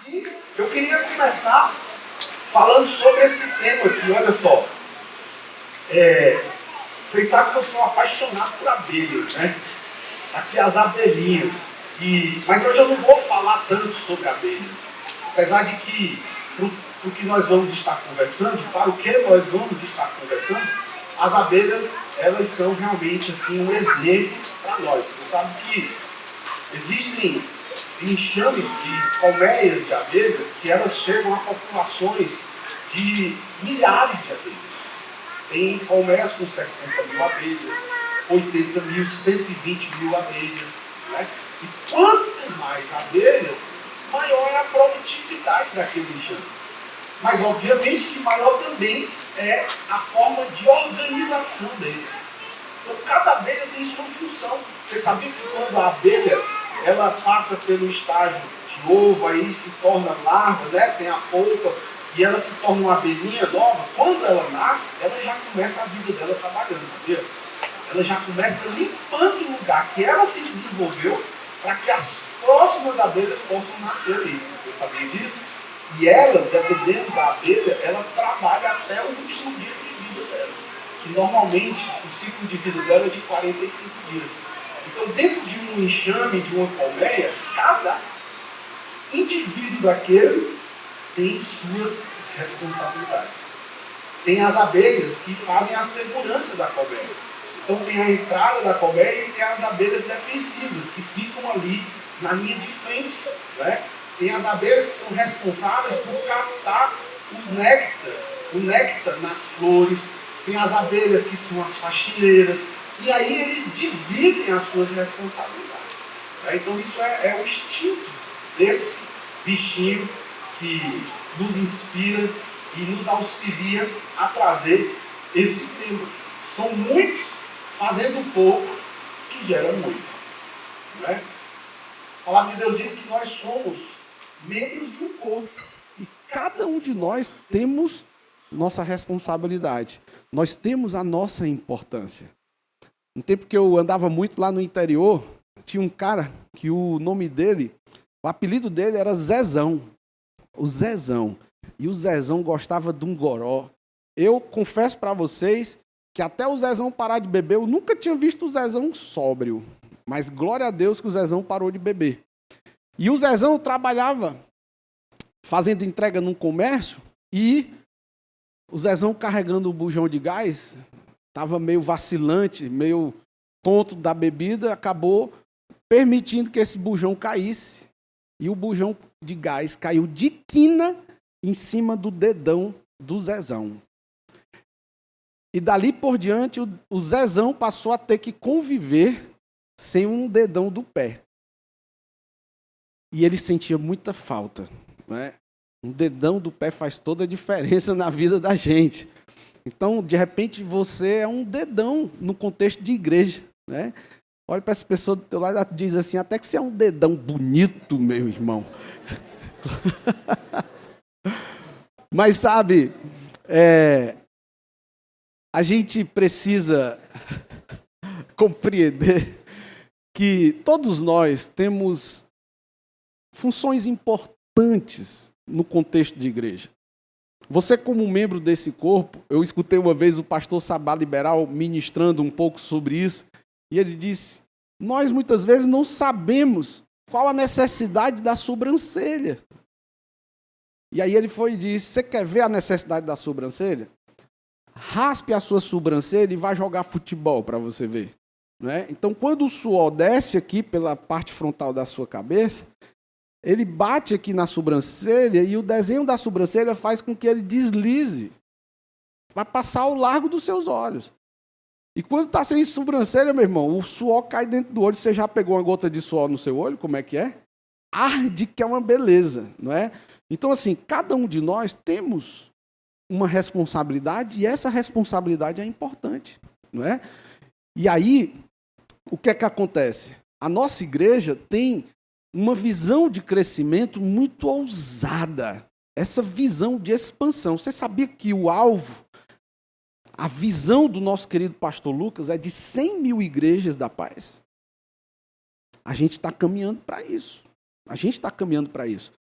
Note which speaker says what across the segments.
Speaker 1: E eu queria começar falando sobre esse tema aqui, olha só. Vocês sabem que eu sou apaixonado por abelhas, né? Aqui as abelhinhas. Mas hoje eu não vou falar tanto sobre abelhas. Apesar de que, para o que nós vamos estar conversando, para o que nós vamos estar conversando, as abelhas, elas são realmente assim, um exemplo para nós. Você sabe que existem enxames de colmeias de abelhas que elas chegam a populações de milhares de abelhas. Tem colmeias com 60 mil abelhas, 80 mil, 120 mil abelhas. Né? E quanto mais abelhas, maior é a produtividade daquele enxame. Mas, obviamente, que maior também é a forma de organização deles. Então, cada abelha tem sua função. Você sabia que quando a abelha ela passa pelo estágio de ovo, aí se torna larva, né? Tem a polpa, e ela se torna uma abelhinha nova, quando ela nasce, ela já começa a vida dela trabalhando, sabia? Ela já começa limpando o lugar que ela se desenvolveu para que as próximas abelhas possam nascer ali. Você sabia disso? E elas, dependendo da abelha, ela trabalha até o último dia de vida dela. Que normalmente o ciclo de vida dela é de 45 dias. Então, dentro de um enxame, de uma colmeia, cada indivíduo daquele tem suas responsabilidades. Tem as abelhas que fazem a segurança da colmeia. Então, tem a entrada da colmeia e tem as abelhas defensivas, que ficam ali na linha de frente. Né? Tem as abelhas que são responsáveis por captar o néctar nas flores. Tem as abelhas que são as faxineiras. E aí eles dividem as suas responsabilidades. Então isso é o instinto desse bichinho que nos inspira e nos auxilia a trazer esse tema. São muitos fazendo pouco que gera muito. Não é? A palavra de Deus diz que nós somos membros de um corpo. E cada um de nós temos nossa responsabilidade. Nós temos a nossa importância. No tempo que eu andava muito lá no interior, tinha um cara que o nome dele, o apelido dele era Zezão. O Zezão. E o Zezão gostava de um goró. Eu confesso para vocês que até o Zezão parar de beber, eu nunca tinha visto o Zezão sóbrio. Mas glória a Deus que o Zezão parou de beber. E o Zezão trabalhava fazendo entrega num comércio e o Zezão carregando um bujão de gás, estava meio vacilante, meio tonto da bebida, acabou permitindo que esse bujão caísse. E o bujão de gás caiu de quina em cima do dedão do Zezão. E dali por diante, o Zezão passou a ter que conviver sem um dedão do pé. E ele sentia muita falta. Né? Um dedão do pé faz toda a diferença na vida da gente. Então, de repente, você é um dedão no contexto de igreja. Né? Olha para essa pessoa do teu lado e diz assim, até que você é um dedão bonito, meu irmão. Mas, sabe, a gente precisa compreender que todos nós temos funções importantes no contexto de igreja. Você, como membro desse corpo, eu escutei uma vez o pastor Sabá Liberal ministrando um pouco sobre isso, e ele disse, nós muitas vezes não sabemos qual a necessidade da sobrancelha. E aí ele foi e disse, você quer ver a necessidade da sobrancelha? Raspe a sua sobrancelha e vá jogar futebol para você ver. Né? Então, quando o suor desce aqui pela parte frontal da sua cabeça, ele bate aqui na sobrancelha e o desenho da sobrancelha faz com que ele deslize. Vai passar ao largo dos seus olhos. E quando está sem sobrancelha, meu irmão, o suor cai dentro do olho. Você já pegou uma gota de suor no seu olho? Como é que é? Arde que é uma beleza, não é? Então, assim, cada um de nós temos uma responsabilidade e essa responsabilidade é importante, não é? E aí, o que é que acontece? A nossa igreja tem uma visão de crescimento muito ousada. Essa visão de expansão. Você sabia que o alvo, a visão do nosso querido pastor Lucas é de 100 mil igrejas da paz? A gente está caminhando para isso. A gente está caminhando para isso.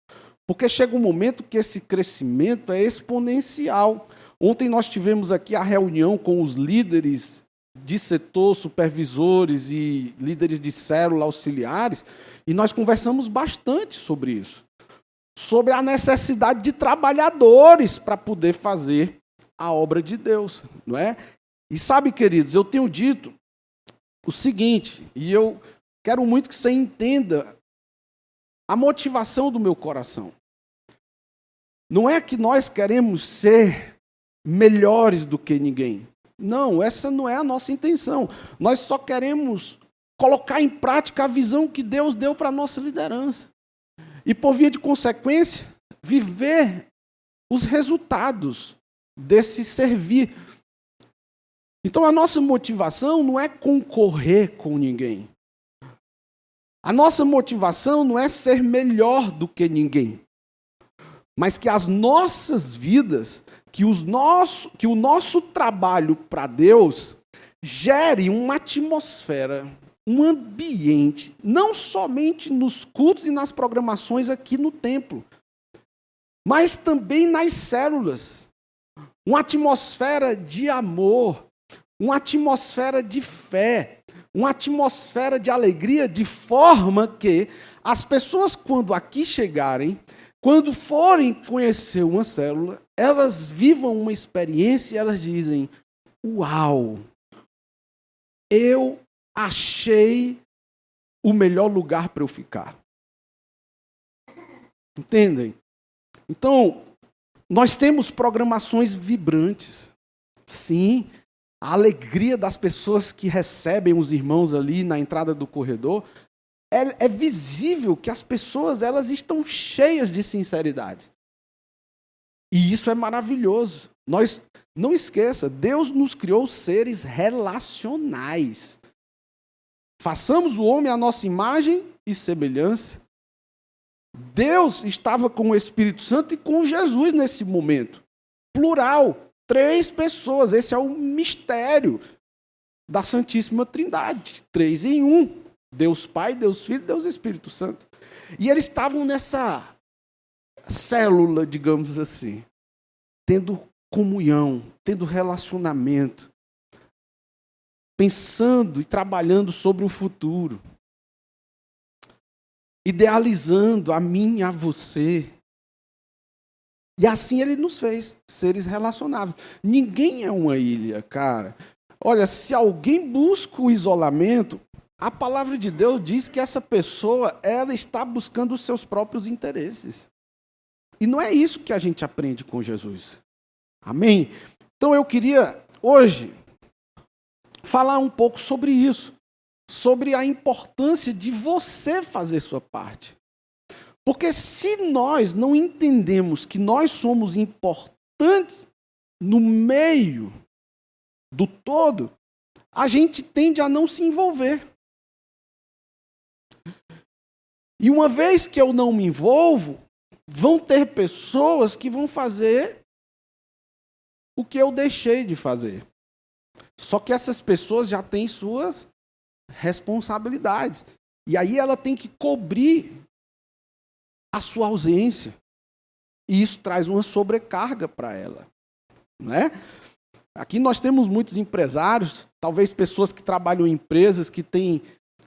Speaker 2: Porque chega um momento que esse crescimento é exponencial. Ontem nós tivemos aqui a reunião com os líderes de setor, supervisores e líderes de célula auxiliares, e nós conversamos bastante sobre isso. Sobre a necessidade de trabalhadores para poder fazer a obra de Deus, não é? E sabe, queridos, eu tenho dito o seguinte, e eu quero muito que você entenda a motivação do meu coração. Não é que nós queremos ser melhores do que ninguém. Não, essa não é a nossa intenção. Nós só queremos colocar em prática a visão que Deus deu para a nossa liderança. E, por via de consequência, viver os resultados desse servir. Então, a nossa motivação não é concorrer com ninguém. A nossa motivação não é ser melhor do que ninguém. Mas que as nossas vidas, que o nosso trabalho para Deus gere uma atmosfera, um ambiente, não somente nos cultos e nas programações aqui no templo, mas também nas células. Uma atmosfera de amor, uma atmosfera de fé, uma atmosfera de alegria, de forma que as pessoas, quando aqui chegarem, quando forem conhecer uma célula, elas vivam uma experiência e elas dizem: uau, eu achei o melhor lugar para eu ficar. Entendem? Então, nós temos programações vibrantes. Sim, a alegria das pessoas que recebem os irmãos ali na entrada do corredor, é visível que as pessoas elas estão cheias de sinceridade. E isso é maravilhoso. Não esqueça, Deus nos criou seres relacionais. Façamos o homem à nossa imagem e semelhança. Deus estava com o Espírito Santo e com Jesus nesse momento. Plural, 3 pessoas. Esse é o mistério da Santíssima Trindade. 3 em 1. Deus Pai, Deus Filho, Deus Espírito Santo. E eles estavam nessa célula, digamos assim, tendo comunhão, tendo relacionamento, pensando e trabalhando sobre o futuro, idealizando a mim e a você. E assim ele nos fez seres relacionáveis. Ninguém é uma ilha, cara. Olha, se alguém busca o isolamento, a palavra de Deus diz que essa pessoa, ela está buscando os seus próprios interesses. E não é isso que a gente aprende com Jesus. Amém? Então eu queria, hoje, falar um pouco sobre isso. Sobre a importância de você fazer sua parte. Porque se nós não entendemos que nós somos importantes no meio do todo, a gente tende a não se envolver. E uma vez que eu não me envolvo, vão ter pessoas que vão fazer o que eu deixei de fazer. Só que essas pessoas já têm suas responsabilidades. E aí ela tem que cobrir a sua ausência. E isso traz uma sobrecarga para ela. Não é? Aqui nós temos muitos empresários, talvez pessoas que trabalham em empresas, que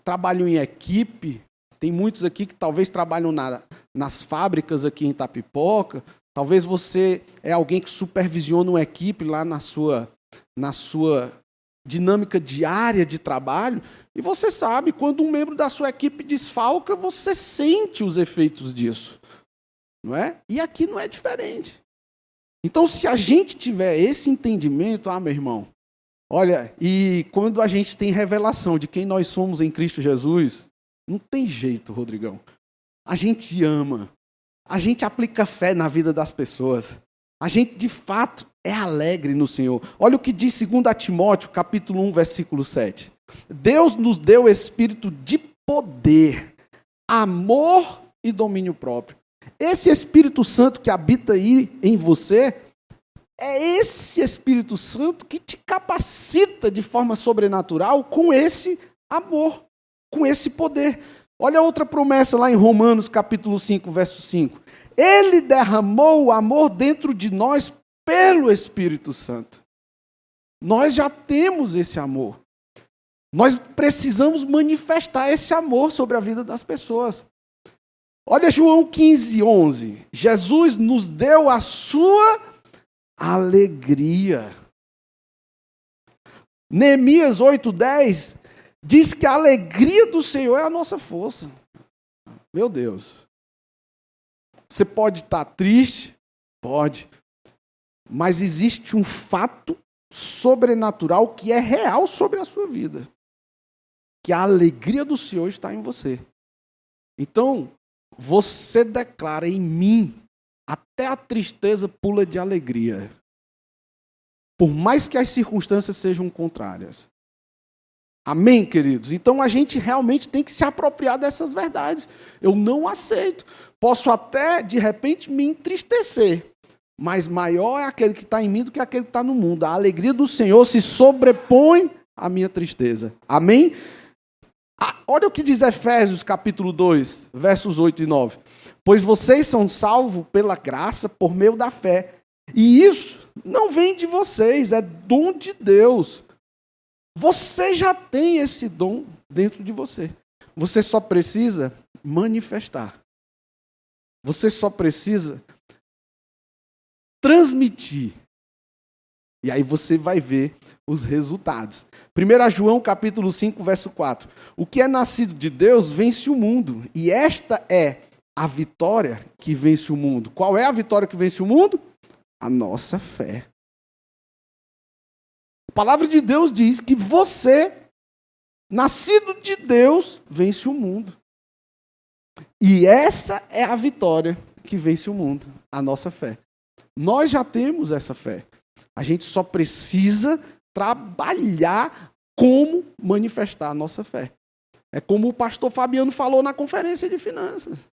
Speaker 2: trabalham em equipe. Tem muitos aqui que talvez trabalham nas fábricas aqui em Itapipoca. Talvez você é alguém que supervisiona uma equipe lá na sua dinâmica diária de trabalho. E você sabe, quando um membro da sua equipe desfalca, você sente os efeitos disso. Não é? E aqui não é diferente. Então, se a gente tiver esse entendimento, meu irmão, olha, e quando a gente tem revelação de quem nós somos em Cristo Jesus, não tem jeito, Rodrigão. A gente ama. A gente aplica fé na vida das pessoas. A gente, de fato, é alegre no Senhor. Olha o que diz 2 Timóteo, capítulo 1, versículo 7. Deus nos deu espírito de poder, amor e domínio próprio. Esse Espírito Santo que habita aí em você, é esse Espírito Santo que te capacita de forma sobrenatural com esse amor, com esse poder. Olha outra promessa lá em Romanos, capítulo 5, verso 5. Ele derramou o amor dentro de nós pelo Espírito Santo. Nós já temos esse amor. Nós precisamos manifestar esse amor sobre a vida das pessoas. Olha João 15:11. Jesus nos deu a sua alegria. Neemias 8:10 diz que a alegria do Senhor é a nossa força. Meu Deus. Você pode estar triste? Pode. Mas existe um fato sobrenatural que é real sobre a sua vida. Que a alegria do Senhor está em você. Então, você declara em mim, até a tristeza pula de alegria. Por mais que as circunstâncias sejam contrárias. Amém, queridos? Então a gente realmente tem que se apropriar dessas verdades. Eu não aceito. Posso até, de repente, me entristecer. Mas maior é aquele que está em mim do que aquele que está no mundo. A alegria do Senhor se sobrepõe à minha tristeza. Amém? Olha o que diz Efésios capítulo 2, versos 8 e 9. Pois vocês são salvos pela graça por meio da fé. E isso não vem de vocês, é dom de Deus. Você já tem esse dom dentro de você. Você só precisa manifestar. Você só precisa transmitir. E aí você vai ver os resultados. 1 João capítulo 5, verso 4. O que é nascido de Deus vence o mundo. E esta é a vitória que vence o mundo. Qual é a vitória que vence o mundo? A nossa fé. A palavra de Deus diz que você, nascido de Deus, vence o mundo. E essa é a vitória que vence o mundo, a nossa fé. Nós já temos essa fé. A gente só precisa trabalhar como manifestar a nossa fé. É como o pastor Fabiano falou na conferência de finanças.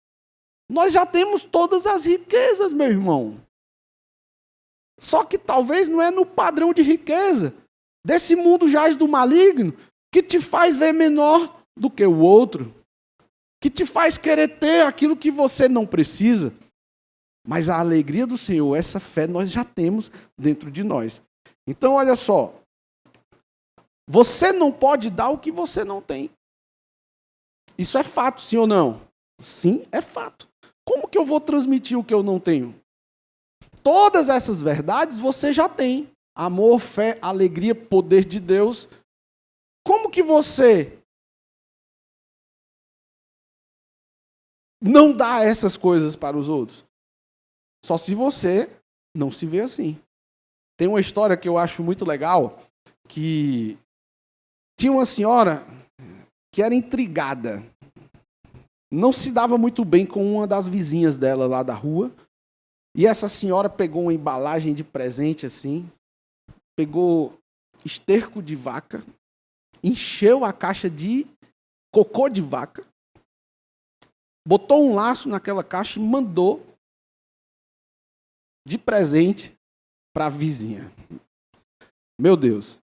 Speaker 2: Nós já temos todas as riquezas, meu irmão. Só que talvez não é no padrão de riqueza desse mundo jaz do maligno que te faz ver menor do que o outro, que te faz querer ter aquilo que você não precisa. Mas a alegria do Senhor, essa fé nós já temos dentro de nós. Então, olha só. Você não pode dar o que você não tem. Isso é fato, sim ou não? Sim, é fato. Como que eu vou transmitir o que eu não tenho? Todas essas verdades você já tem. Amor, fé, alegria, poder de Deus. Como que você não dá essas coisas para os outros? Só se você não se vê assim. Tem uma história que eu acho muito legal, que tinha uma senhora que era intrigada. Não se dava muito bem com uma das vizinhas dela lá da rua. E essa senhora pegou uma embalagem de presente assim, pegou esterco de vaca, encheu a caixa de cocô de vaca, botou um laço naquela caixa e mandou de presente para a vizinha. Meu Deus.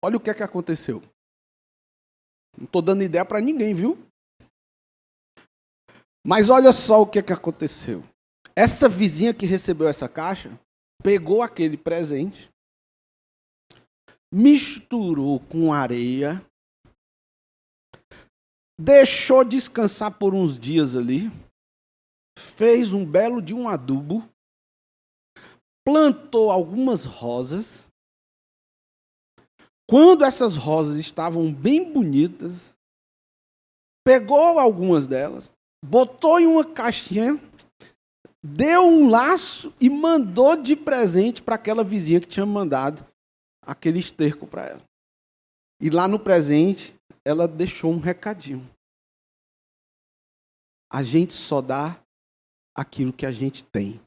Speaker 2: Olha o que é que aconteceu. Não estou dando ideia para ninguém, viu? Mas olha só o que é que aconteceu. Essa vizinha que recebeu essa caixa, pegou aquele presente, misturou com areia, deixou descansar por uns dias ali, fez um belo de um adubo, plantou algumas rosas. Quando essas rosas estavam bem bonitas, pegou algumas delas, botou em uma caixinha, deu um laço e mandou de presente para aquela vizinha que tinha mandado aquele esterco para ela. E lá no presente, ela deixou um recadinho. A gente só dá aquilo que a gente tem.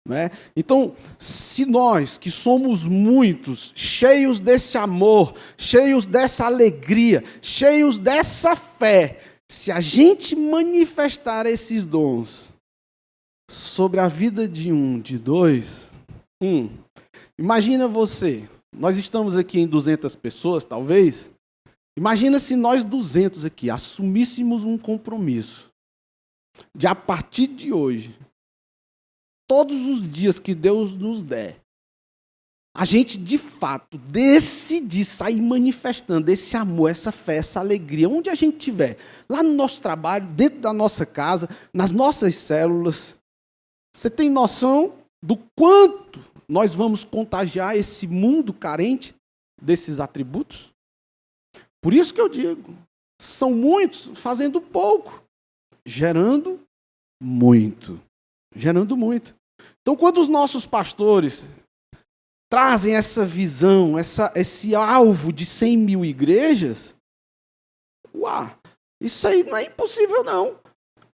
Speaker 2: Não é? Então, se nós que somos muitos, cheios desse amor, cheios dessa alegria, cheios dessa fé, se a gente manifestar esses dons sobre a vida de um, de dois, imagina você, nós estamos aqui em 200 pessoas, talvez, imagina se nós 200 aqui assumíssemos um compromisso de, a partir de hoje, todos os dias que Deus nos der, a gente, de fato, decidir sair manifestando esse amor, essa fé, essa alegria, onde a gente estiver, lá no nosso trabalho, dentro da nossa casa, nas nossas células. Você tem noção do quanto nós vamos contagiar esse mundo carente desses atributos? Por isso que eu digo, são muitos fazendo pouco, gerando muito. Gerando muito. Então, quando os nossos pastores trazem essa visão, esse alvo de 100 mil igrejas, isso aí não é impossível, não.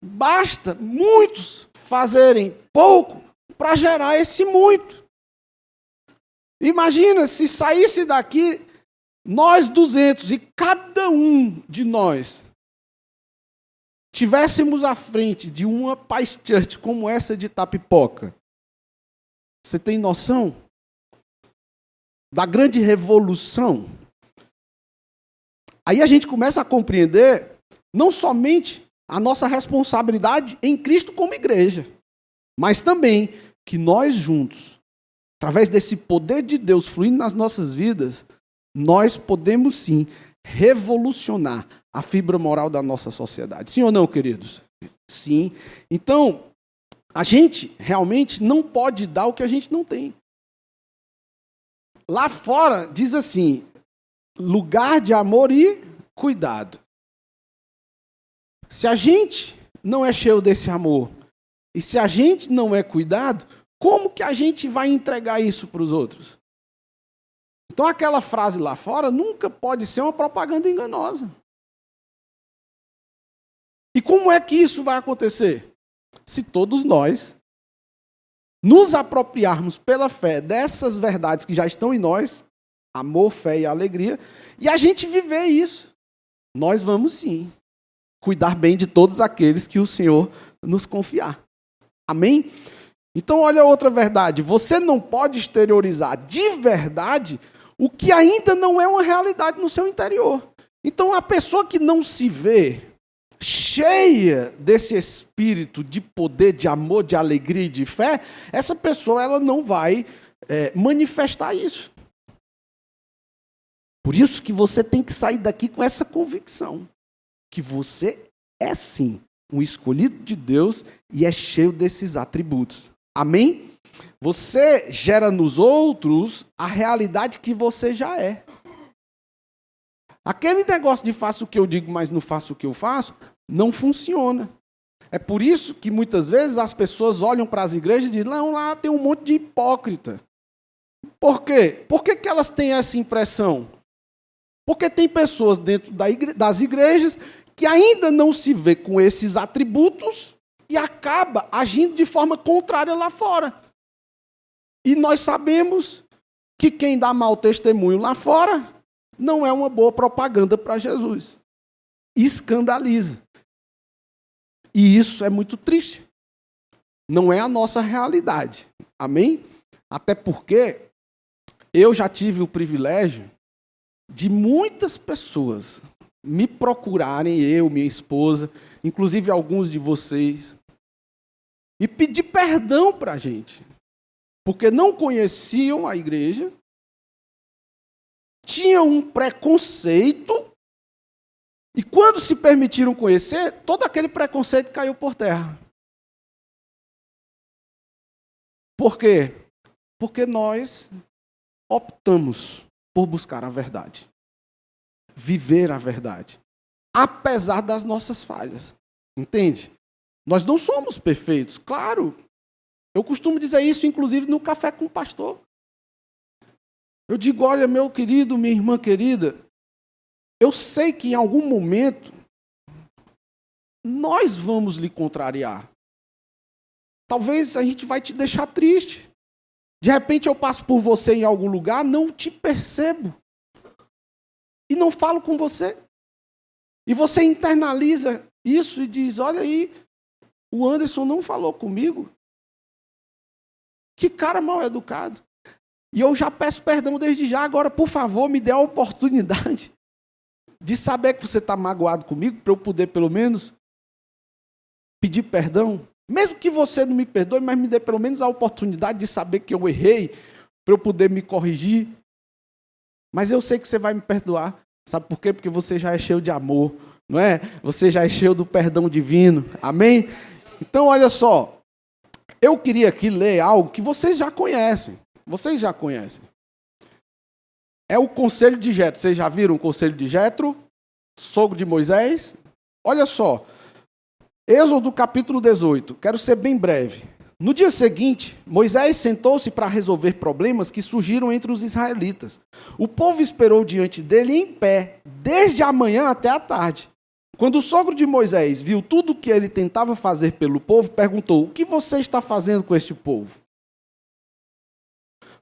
Speaker 2: Basta muitos fazerem pouco para gerar esse muito. Imagina se saísse daqui nós 200 e cada um de nós tivéssemos à frente de uma Paz Church como essa de Itapipoca. Você tem noção da grande revolução? Aí a gente começa a compreender não somente a nossa responsabilidade em Cristo como igreja, mas também que nós juntos, através desse poder de Deus fluindo nas nossas vidas, nós podemos sim revolucionar a fibra moral da nossa sociedade. Sim ou não, queridos? Sim. Então, a gente realmente não pode dar o que a gente não tem. Lá fora diz assim, lugar de amor e cuidado. Se a gente não é cheio desse amor, e se a gente não é cuidado, como que a gente vai entregar isso para os outros? Então aquela frase lá fora nunca pode ser uma propaganda enganosa. E como é que isso vai acontecer? Se todos nós nos apropriarmos pela fé dessas verdades que já estão em nós, amor, fé e alegria, e a gente viver isso, nós vamos sim cuidar bem de todos aqueles que o Senhor nos confiar. Amém? Então olha outra verdade, você não pode exteriorizar de verdade o que ainda não é uma realidade no seu interior. Então a pessoa que não se vê cheia desse espírito de poder, de amor, de alegria e de fé, essa pessoa ela não vai manifestar isso. Por isso que você tem que sair daqui com essa convicção, que você é sim um escolhido de Deus e é cheio desses atributos. Amém? Você gera nos outros a realidade que você já é. Aquele negócio de faço o que eu digo, mas não faço o que eu faço, não funciona. É por isso que muitas vezes as pessoas olham para as igrejas e dizem, não, lá tem um monte de hipócrita. Por quê? Por que elas têm essa impressão? Porque tem pessoas dentro das igrejas que ainda não se vê com esses atributos e acaba agindo de forma contrária lá fora. E nós sabemos que quem dá mau testemunho lá fora não é uma boa propaganda para Jesus. Escandaliza. E isso é muito triste. Não é a nossa realidade. Amém? Até porque eu já tive o privilégio de muitas pessoas me procurarem, eu, minha esposa, inclusive alguns de vocês, e pedir perdão para a gente. Porque não conheciam a igreja, tinham um preconceito, e quando se permitiram conhecer, todo aquele preconceito caiu por terra. Por quê? Porque nós optamos por buscar a verdade, viver a verdade, apesar das nossas falhas. Entende? Nós não somos perfeitos, claro. Eu costumo dizer isso, inclusive, no café com o pastor. Eu digo, olha, meu querido, minha irmã querida, eu sei que em algum momento nós vamos lhe contrariar. Talvez a gente vai te deixar triste. De repente eu passo por você em algum lugar, não te percebo. E não falo com você. E você internaliza isso e diz, olha aí, o Anderson não falou comigo. Que cara mal educado. E eu já peço perdão desde já. Agora, por favor, me dê a oportunidade de saber que você está magoado comigo, para eu poder, pelo menos, pedir perdão? Mesmo que você não me perdoe, mas me dê pelo menos a oportunidade de saber que eu errei, para eu poder me corrigir. Mas eu sei que você vai me perdoar. Sabe por quê? Porque você já é cheio de amor, não é? Você já é cheio do perdão divino. Amém? Então, olha só. Eu queria aqui ler algo que vocês já conhecem. Vocês já conhecem. É o conselho de Jetro. Vocês já viram o conselho de Jetro? Sogro de Moisés? Olha só. Êxodo capítulo 18. Quero ser bem breve. No dia seguinte, Moisés sentou-se para resolver problemas que surgiram entre os israelitas. O povo esperou diante dele em pé, desde a manhã até a tarde. Quando o sogro de Moisés viu tudo o que ele tentava fazer pelo povo, perguntou: o que você está fazendo com este povo?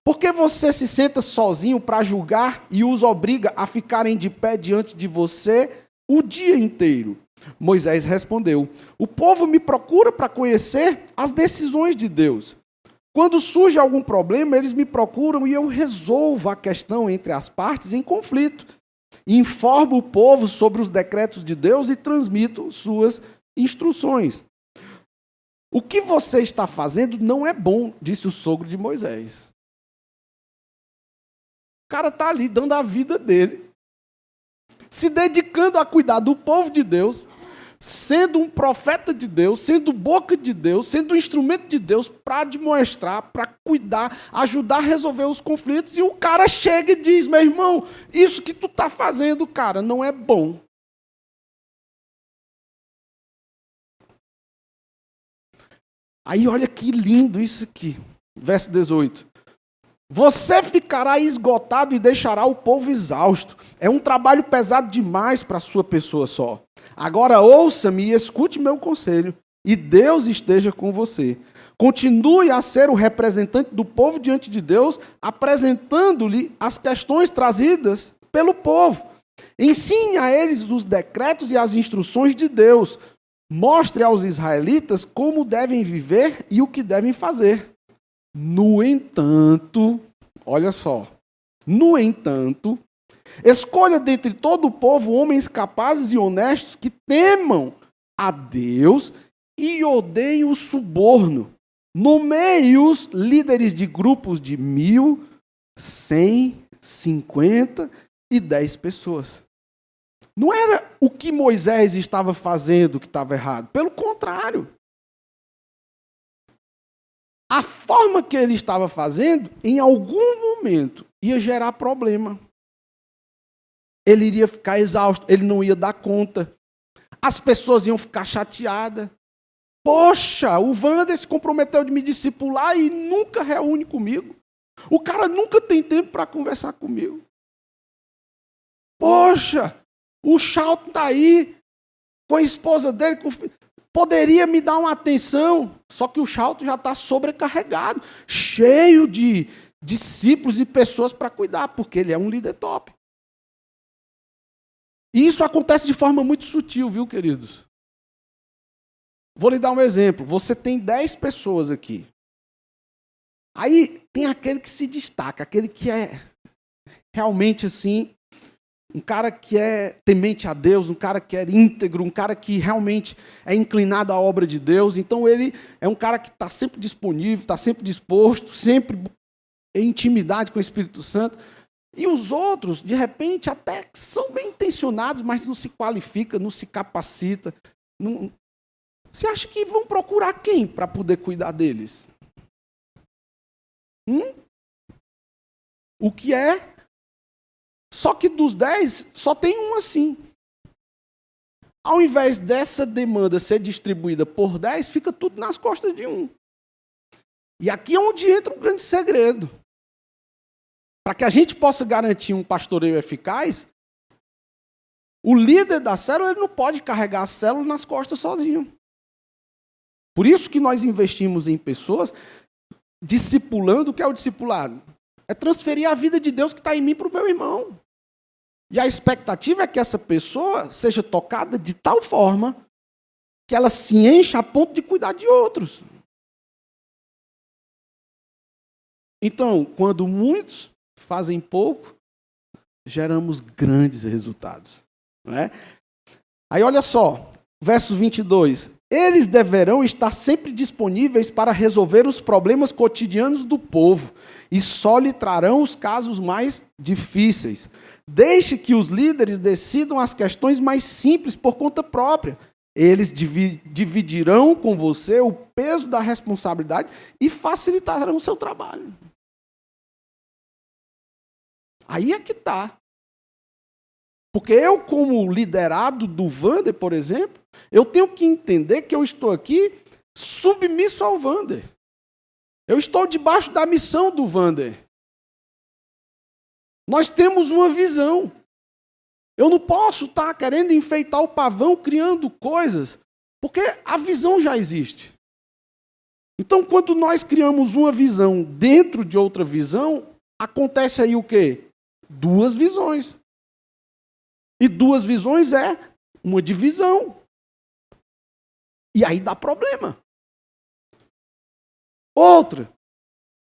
Speaker 2: Por que você se senta sozinho para julgar e os obriga a ficarem de pé diante de você o dia inteiro? Moisés respondeu: o povo me procura para conhecer as decisões de Deus. Quando surge algum problema, eles me procuram e eu resolvo a questão entre as partes em conflito. Informo o povo sobre os decretos de Deus e transmito suas instruções. O que você está fazendo não é bom, disse o sogro de Moisés. O cara está ali dando a vida dele, se dedicando a cuidar do povo de Deus, sendo um profeta de Deus, sendo boca de Deus, sendo um instrumento de Deus para demonstrar, para cuidar, ajudar a resolver os conflitos. E o cara chega e diz: meu irmão, isso que tu está fazendo, cara, não é bom. Aí olha que lindo isso aqui, verso 18. Você ficará esgotado e deixará o povo exausto. É um trabalho pesado demais para a sua pessoa só. Agora ouça-me e escute meu conselho, e Deus esteja com você. Continue a ser o representante do povo diante de Deus, apresentando-lhe as questões trazidas pelo povo. Ensine a eles os decretos e as instruções de Deus. Mostre aos israelitas como devem viver e o que devem fazer. No entanto, olha só, no entanto, escolha dentre todo o povo homens capazes e honestos que temam a Deus e odeiem o suborno. Nomeie-os líderes de grupos de 1.000, 100, 50 e 10 pessoas. Não era o que Moisés estava fazendo que estava errado, pelo contrário. A forma que ele estava fazendo, em algum momento, ia gerar problema. Ele iria ficar exausto, ele não ia dar conta. As pessoas iam ficar chateadas. Poxa, o Wander se comprometeu de me discipular e nunca reúne comigo. O cara nunca tem tempo para conversar comigo. Poxa, o Charlton está aí com a esposa dele, poderia me dar uma atenção, só que o Charlton já está sobrecarregado, cheio de discípulos e pessoas para cuidar, porque ele é um líder top. E isso acontece de forma muito sutil, viu, queridos? Vou lhe dar um exemplo. Você tem 10 pessoas aqui. Aí tem aquele que se destaca, aquele que é realmente assim, um cara que é temente a Deus, um cara que é íntegro, um cara que realmente é inclinado à obra de Deus. Então ele é um cara que está sempre disponível, está sempre disposto, sempre em intimidade com o Espírito Santo. E os outros, de repente, até são bem intencionados, mas não se qualifica, não se capacita. Não... Você acha que vão procurar quem para poder cuidar deles? O que é? Só que dos 10, só tem um assim. Ao invés dessa demanda ser distribuída por 10, fica tudo nas costas de um. E aqui é onde entra um grande segredo. Para que a gente possa garantir um pastoreio eficaz, o líder da célula ele não pode carregar a célula nas costas sozinho. Por isso que nós investimos em pessoas discipulando. O que é o discipulado? É transferir a vida de Deus que está em mim para o meu irmão. E a expectativa é que essa pessoa seja tocada de tal forma que ela se encha a ponto de cuidar de outros. Então, quando muitos fazem pouco, geramos grandes resultados. Não é? Aí olha só, verso 22. Eles deverão estar sempre disponíveis para resolver os problemas cotidianos do povo e só lhe trarão os casos mais difíceis. Deixe que os líderes decidam as questões mais simples por conta própria. Eles dividirão com você o peso da responsabilidade e facilitarão o seu trabalho. Aí é que está. Porque eu, como liderado do Wander, por exemplo, eu tenho que entender que eu estou aqui submisso ao Wander. Eu estou debaixo da missão do Wander. Nós temos uma visão. Eu não posso estar querendo enfeitar o pavão, criando coisas, porque a visão já existe. Então, quando nós criamos uma visão dentro de outra visão, acontece aí o quê? Duas visões. E duas visões é uma divisão. E aí dá problema. Outra.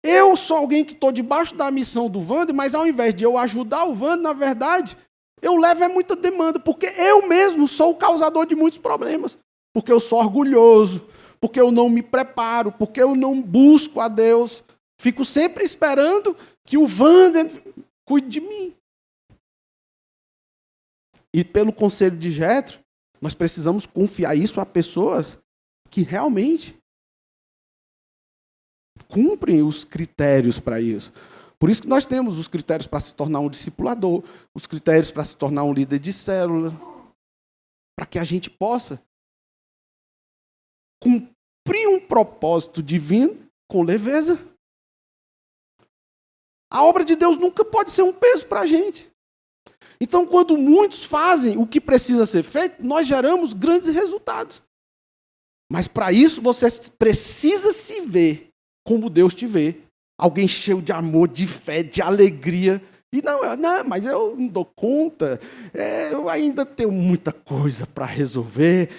Speaker 2: Eu sou alguém que estou debaixo da missão do Wander, mas ao invés de eu ajudar o Wander, na verdade, eu levo muita demanda, porque eu mesmo sou o causador de muitos problemas. Porque eu sou orgulhoso, porque eu não me preparo, porque eu não busco a Deus. Fico sempre esperando que o Wander cuide de mim. E pelo conselho de Jetro, nós precisamos confiar isso a pessoas que realmente cumprem os critérios para isso. Por isso que nós temos os critérios para se tornar um discipulador, os critérios para se tornar um líder de célula, para que a gente possa cumprir um propósito divino com leveza. A obra de Deus nunca pode ser um peso para a gente. Então, quando muitos fazem o que precisa ser feito, nós geramos grandes resultados. Mas para isso você precisa se ver como Deus te vê. Alguém cheio de amor, de fé, de alegria. E não, mas eu não dou conta. Eu ainda tenho muita coisa para resolver.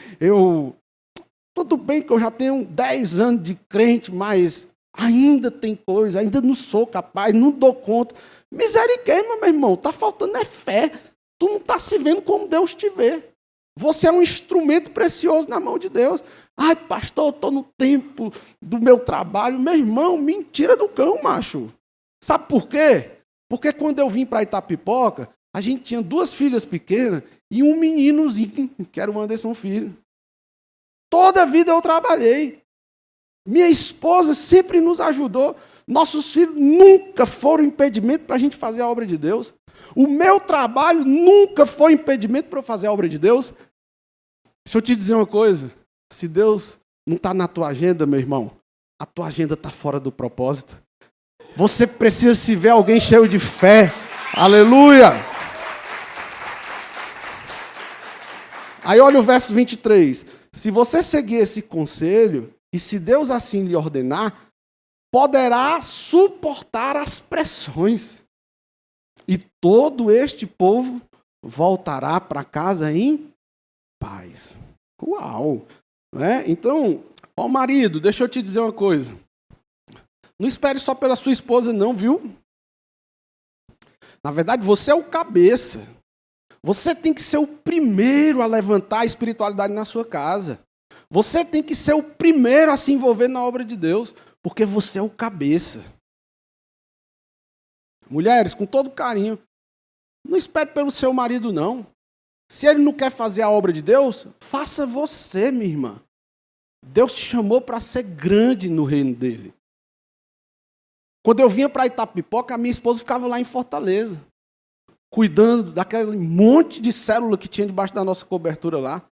Speaker 2: Tudo bem que eu já tenho 10 anos de crente, mas ainda tem coisa, ainda não sou capaz, não dou conta. Misericórdia, meu irmão, está faltando fé. Tu não está se vendo como Deus te vê. Você é um instrumento precioso na mão de Deus. Ai, pastor, eu estou no tempo do meu trabalho. Meu irmão, mentira do cão, macho. Sabe por quê? Porque quando eu vim para Itapipoca, a gente tinha 2 filhas pequenas e um meninozinho, que era o Anderson Filho. Toda a vida eu trabalhei. Minha esposa sempre nos ajudou. Nossos filhos nunca foram impedimento para a gente fazer a obra de Deus. O meu trabalho nunca foi impedimento para eu fazer a obra de Deus. Deixa eu te dizer uma coisa. Se Deus não está na tua agenda, meu irmão, a tua agenda está fora do propósito. Você precisa se ver alguém cheio de fé. Aleluia! Aí olha o verso 23. Se você seguir esse conselho, e se Deus assim lhe ordenar, poderá suportar as pressões. E todo este povo voltará para casa em paz. Uau! Né? Então, ó marido, deixa eu te dizer uma coisa. Não espere só pela sua esposa não, viu? Na verdade, você é o cabeça. Você tem que ser o primeiro a levantar a espiritualidade na sua casa. Você tem que ser o primeiro a se envolver na obra de Deus, porque você é o cabeça. Mulheres, com todo carinho, não espere pelo seu marido, não. Se ele não quer fazer a obra de Deus, faça você, minha irmã. Deus te chamou para ser grande no reino dele. Quando eu vinha para Itapipoca, a minha esposa ficava lá em Fortaleza, cuidando daquele monte de célula que tinha debaixo da nossa cobertura lá.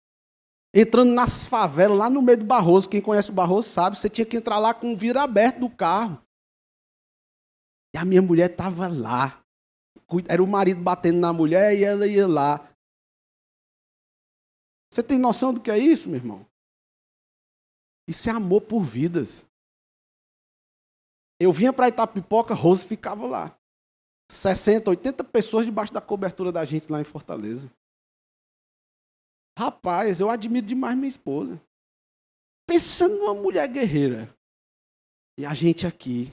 Speaker 2: Entrando nas favelas, lá no meio do Barroso. Quem conhece o Barroso sabe, você tinha que entrar lá com o vidro aberto do carro. E a minha mulher estava lá. Era o marido batendo na mulher e ela ia lá. Você tem noção do que é isso, meu irmão? Isso é amor por vidas. Eu vinha para Itapipoca, Rose ficava lá. 60, 80 pessoas debaixo da cobertura da gente lá em Fortaleza. Rapaz, eu admiro demais minha esposa. Pensa numa mulher guerreira. E a gente aqui,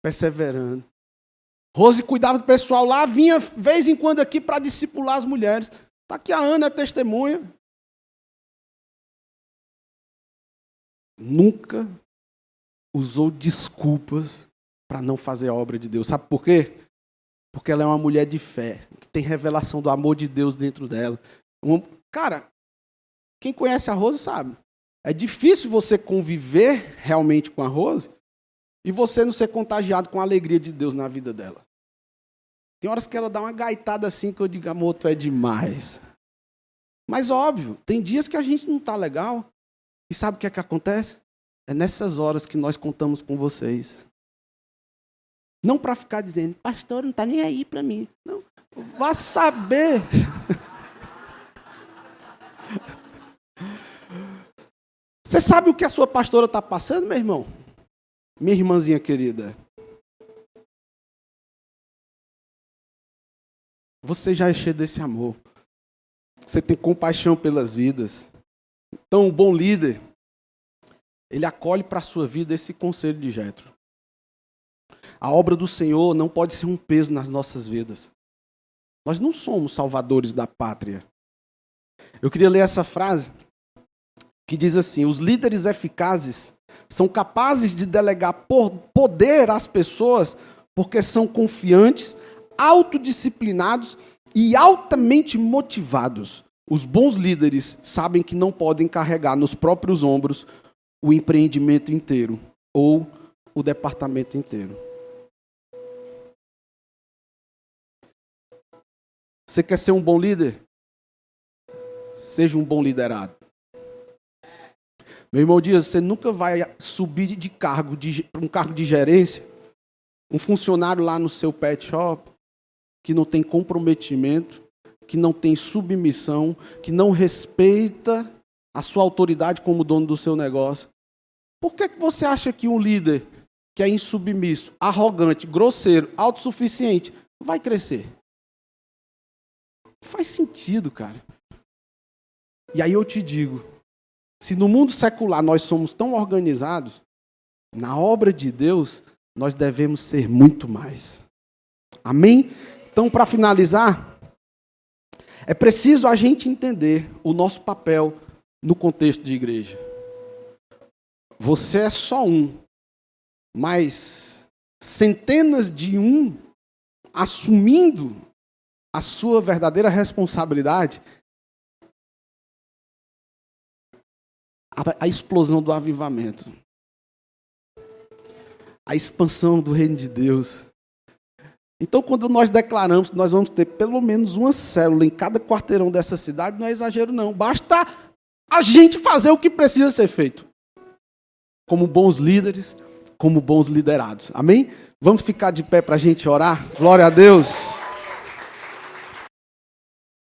Speaker 2: perseverando. Rose cuidava do pessoal lá, vinha vez em quando aqui para discipular as mulheres. Está aqui a Ana, é testemunha. nunca usou desculpas para não fazer a obra de Deus. Sabe por quê? Porque ela é uma mulher de fé, que tem revelação do amor de Deus dentro dela. Cara, quem conhece a Rose sabe. É difícil você conviver realmente com a Rose e você não ser contagiado com a alegria de Deus na vida dela. Tem horas que ela dá uma gaitada assim que eu digo, amor, tu é demais. Mas óbvio, tem dias que a gente não está legal. E sabe o que é que acontece? É nessas horas que nós contamos com vocês. Não para ficar dizendo, pastor, não está nem aí para mim. Não, vá saber. Você sabe o que a sua pastora está passando, meu irmão? Minha irmãzinha querida. Você já é cheio desse amor. Você tem compaixão pelas vidas. Então, um bom líder, ele acolhe para a sua vida esse conselho de Jétro. A obra do Senhor não pode ser um peso nas nossas vidas. Nós não somos salvadores da pátria. Eu queria ler essa frase que diz assim: os líderes eficazes são capazes de delegar poder às pessoas porque são confiantes, autodisciplinados e altamente motivados. Os bons líderes sabem que não podem carregar nos próprios ombros o empreendimento inteiro ou o departamento inteiro. Você quer ser um bom líder? Seja um bom liderado. Meu irmão Dias, você nunca vai subir de cargo, para um cargo de gerência, um funcionário lá no seu pet shop, que não tem comprometimento, que não tem submissão, que não respeita a sua autoridade como dono do seu negócio. Por que você acha que um líder que é insubmisso, arrogante, grosseiro, autossuficiente, vai crescer? Não faz sentido, cara. E aí eu te digo, se no mundo secular nós somos tão organizados, na obra de Deus nós devemos ser muito mais. Amém? Então, para finalizar, é preciso a gente entender o nosso papel no contexto de igreja. Você é só um, mas centenas de um assumindo a sua verdadeira responsabilidade, a explosão do avivamento, a expansão do reino de Deus. Então, quando nós declaramos que nós vamos ter pelo menos uma célula em cada quarteirão dessa cidade, não é exagero não, basta a gente fazer o que precisa ser feito, como bons líderes, como bons liderados. Amém? Vamos ficar de pé para a gente orar? Glória a Deus.